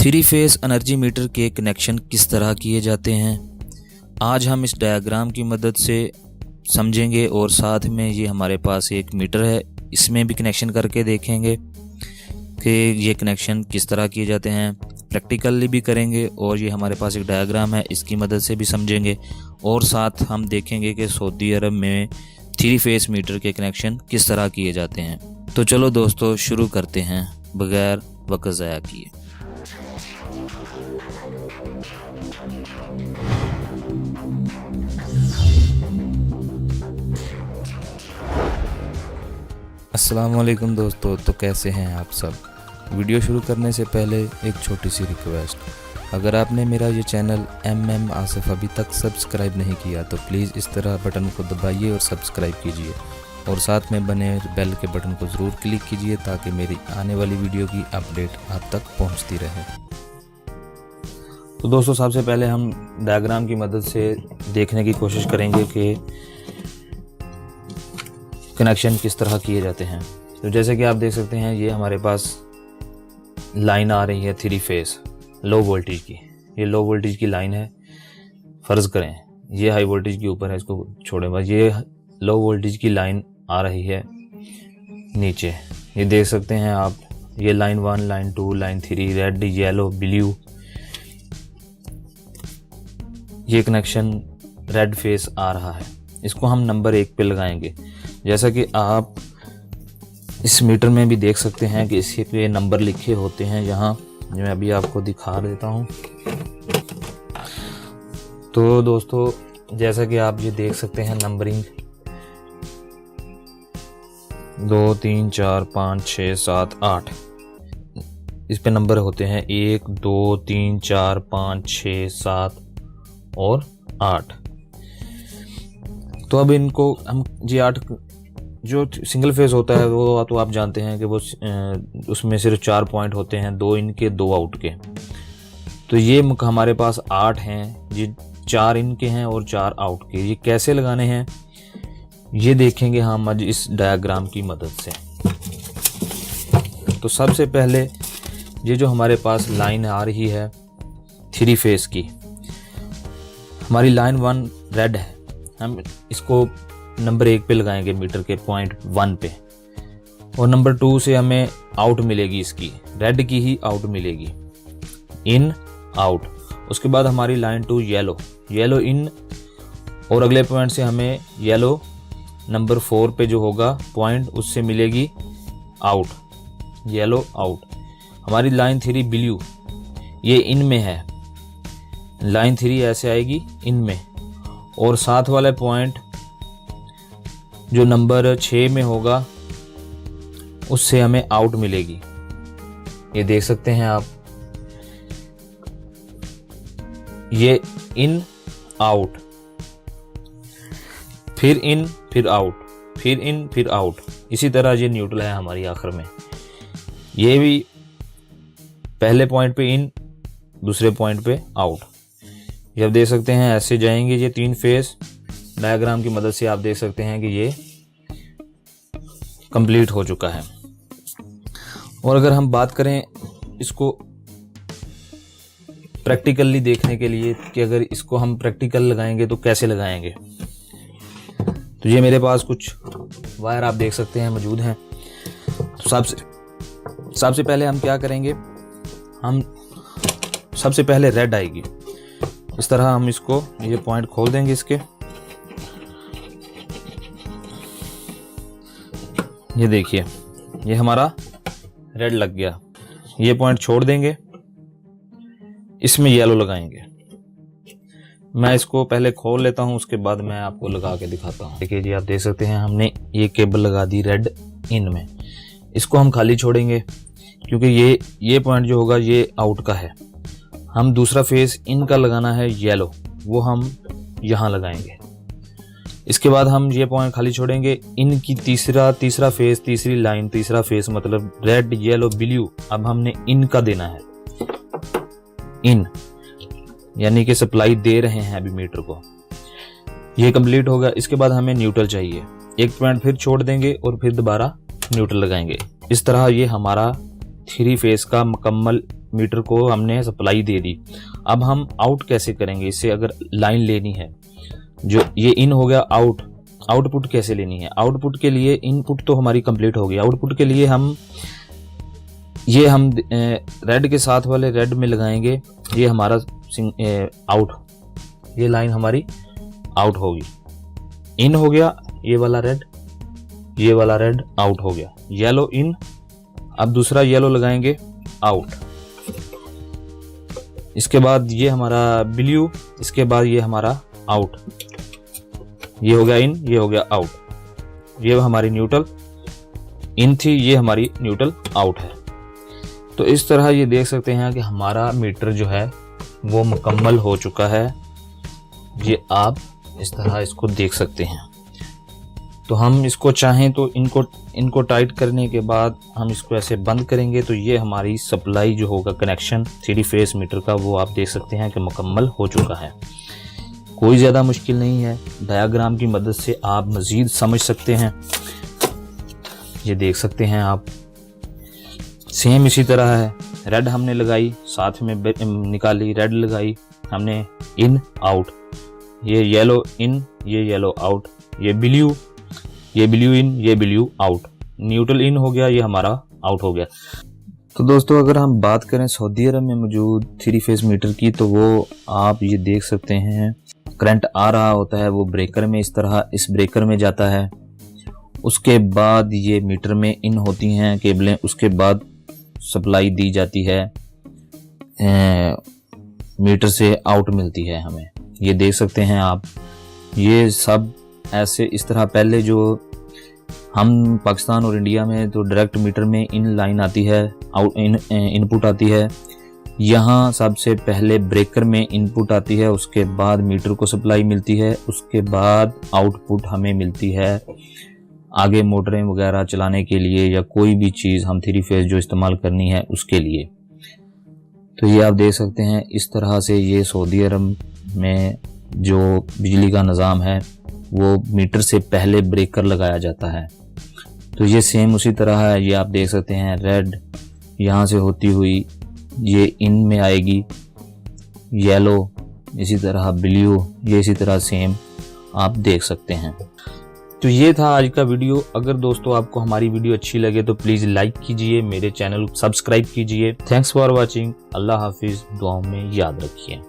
Three phase energy meter के connection किस तरह किए जाते हैं, आज हम इस डायग्राम की मदद से समझेंगे और साथ में ये हमारे पास एक मीटर है, इसमें भी कनेक्शन करके देखेंगे कि ये कनेक्शन किस तरह किए जाते हैं। प्रैक्टिकली भी करेंगे और ये हमारे पास एक डायग्राम है, इसकी मदद से भी समझेंगे और साथ हम देखेंगे कि सऊदी अरब में थ्री फेस मीटर के कनेक्शन किस तरह किए जाते हैं। तो चलो दोस्तों शुरू करते हैं बगैर वक्त ज़ाया किए। अस्सलाम वालेकुम दोस्तों, तो कैसे हैं आप सब। वीडियो शुरू करने से पहले एक छोटी सी रिक्वेस्ट, अगर आपने मेरा ये चैनल MM आसिफ अभी तक सब्सक्राइब नहीं किया तो प्लीज़ इस तरह बटन को दबाइए और सब्सक्राइब कीजिए और साथ में बने बेल के बटन को ज़रूर क्लिक कीजिए ताकि मेरी आने वाली वीडियो की अपडेट आप तक पहुंचती रहे। तो दोस्तों सबसे पहले हम डायग्राम की मदद से देखने की कोशिश करेंगे कि कनेक्शन किस तरह किए जाते हैं। तो जैसे कि आप देख सकते हैं ये हमारे पास लाइन आ रही है थ्री फेस लो वोल्टेज की। ये लो वोल्टेज की लाइन है, फ़र्ज़ करें ये हाई वोल्टेज के ऊपर है, इसको छोड़ें बस। ये लो वोल्टेज की लाइन आ रही है नीचे, ये देख सकते हैं आप। ये line 1, line 2, line 3, red, yellow, blue. ये कनेक्शन रेड फेस आ रहा है, इसको हम नंबर 1 पे लगाएंगे। जैसा कि आप इस मीटर में भी देख सकते हैं कि इसके पे नंबर लिखे होते हैं, यहाँ जो मैं अभी आपको दिखा देता हूँ। तो दोस्तों जैसा कि आप ये देख सकते हैं नंबरिंग 2 3 4 5 6 7 8 इस पे नंबर होते हैं 1 2 3 4 5 6 7 और 8। तो अब इनको हम G8 जो सिंगल फेज होता है वो तो आप जानते हैं कि वो उसमें सिर्फ 4 पॉइंट होते हैं, 2 इन के 2 आउट के। तो ये हमारे पास 8 हैं, ये 4 इन के हैं और 4 आउट के। ये कैसे लगाने हैं ये देखेंगे हम आज इस डायग्राम की मदद से। तो सबसे पहले ये जो हमारे पास लाइन आ रही है थ्री फेस की, हमारी लाइन 1 रेड है, हम इसको नंबर 1 पे लगाएंगे मीटर के पॉइंट 1 पे, और नंबर 2 से हमें आउट मिलेगी, इसकी रेड की ही आउट मिलेगी, इन आउट। उसके बाद हमारी लाइन 2 येलो, येलो इन, और अगले पॉइंट से हमें येलो नंबर 4 पे जो होगा पॉइंट उससे मिलेगी आउट, येलो आउट। हमारी लाइन 3 ब्लू, ये इन में है, लाइन 3 ऐसे आएगी इन में, और साथ वाले पॉइंट जो नंबर 6 में होगा उससे हमें आउट मिलेगी। ये देख सकते हैं आप, ये इन आउट, फिर इन फिर आउट, फिर इन फिर आउट। इसी तरह ये न्यूट्रल है हमारी आखिर में। ये भी पहले पॉइंट पे इन, दूसरे पॉइंट पे आउट। ये आप देख सकते हैं ऐसे जाएंगे ये 3 फेस। डायग्राम की मदद से आप देख सकते हैं कि ये कंप्लीट हो चुका है। और अगर हम बात करें इसको प्रैक्टिकली देखने के लिए कि अगर इसको हम प्रैक्टिकल लगाएंगे तो कैसे लगाएंगे, तो ये मेरे पास कुछ वायर आप देख सकते हैं मौजूद हैं। तो सबसे पहले हम क्या करेंगे, हम सबसे पहले रेड आएगी, इस तरह हम इसको ये पॉइंट खोल देंगे इसके। ये देखिए ये हमारा रेड लग गया, ये पॉइंट छोड़ देंगे, इसमें येलो लगाएंगे। मैं इसको पहले खोल लेता हूं, उसके बाद मैं आपको लगा के दिखाता हूं। देखिए जी आप देख सकते हैं हमने ये केबल लगा दी रेड इन में, इसको हम खाली छोड़ेंगे क्योंकि ये पॉइंट जो होगा ये आउट का है। हम दूसरा फेस इन का लगाना है येलो, वो हम यहाँ लगाएंगे। इसके बाद हम ये पॉइंट खाली छोड़ेंगे, इन की तीसरा फेस, तीसरी लाइन, तीसरा फेस मतलब रेड येलो ब्लू। अब हमने इन का देना है, इन यानी कि सप्लाई दे रहे हैं अभी मीटर को। ये कंप्लीट होगा। इसके बाद हमें न्यूट्रल चाहिए, एक पॉइंट फिर छोड़ देंगे और फिर दोबारा न्यूट्रल लगाएंगे। इस तरह ये हमारा थ्री फेस का मुकम्मल मीटर को हमने सप्लाई दे दी। अब हम आउट कैसे करेंगे, इससे अगर लाइन लेनी है, जो ये इन हो गया आउट, आउटपुट कैसे लेनी है। आउटपुट के लिए इनपुट तो हमारी कंप्लीट हो गई, आउटपुट के लिए हम रेड के साथ वाले रेड में लगाएंगे, ये हमारा आउट, ये लाइन हमारी आउट होगी। इन हो गया ये वाला रेड, ये वाला रेड आउट हो गया, येलो इन। अब दूसरा येलो लगाएंगे आउट, इसके बाद ये हमारा ब्लू, इसके बाद ये हमारा आउट, ये हो गया इन, ये हो गया आउट। ये हमारी न्यूट्रल इन थी, ये हमारी न्यूट्रल आउट है। तो इस तरह ये देख सकते हैं कि हमारा मीटर जो है वो मुकम्मल हो चुका है। ये आप इस तरह इसको देख सकते हैं। तो हम इसको चाहें तो इनको टाइट करने के बाद हम इसको ऐसे बंद करेंगे तो ये हमारी सप्लाई जो होगा कनेक्शन 3 फेस मीटर का, वो आप देख सकते हैं कि मुकम्मल हो चुका है। कोई ज़्यादा मुश्किल नहीं है, डायग्राम की मदद से आप मज़ीद समझ सकते हैं। ये देख सकते हैं आप, सेम इसी तरह है। रेड हमने लगाई, साथ में निकाली, रेड लगाई हमने, इन आउट, ये येलो इन, ये येलो आउट, ये ब्लू इन, ये ब्लू आउट, न्यूट्रल इन हो गया, ये हमारा आउट हो गया। तो दोस्तों अगर हम बात करें सऊदी अरब में मौजूद 3 फेस मीटर की, तो वो आप ये देख सकते हैं करंट आ रहा होता है, वो ब्रेकर में इस तरह इस ब्रेकर में जाता है, उसके बाद ये मीटर में इन होती हैं केबलें, उसके बाद सप्लाई दी जाती है, मीटर से आउट मिलती है हमें। ये देख सकते हैं आप, ये सब ऐसे इस तरह। पहले जो हम पाकिस्तान और इंडिया में तो डायरेक्ट मीटर में इन लाइन आती है, आउट इनपुट आती है। यहाँ सबसे पहले ब्रेकर में इनपुट आती है, उसके बाद मीटर को सप्लाई मिलती है, उसके बाद आउटपुट हमें मिलती है आगे मोटरें वगैरह चलाने के लिए या कोई भी चीज़ हम 3 फेस जो इस्तेमाल करनी है उसके लिए। तो ये आप देख सकते हैं इस तरह से ये सऊदी अरब में जो बिजली का निज़ाम है वो मीटर से पहले ब्रेकर लगाया जाता है। तो ये सेम उसी तरह है। ये आप देख सकते हैं रेड यहाँ से होती हुई ये इन में आएगी, येलो इसी तरह, ब्लू ये इसी तरह सेम आप देख सकते हैं। तो ये था आज का वीडियो। अगर दोस्तों आपको हमारी वीडियो अच्छी लगे तो प्लीज़ लाइक कीजिए, मेरे चैनल सब्सक्राइब कीजिए। Thanks for watching. अल्लाह हाफिज़। दुआओं में याद रखिए।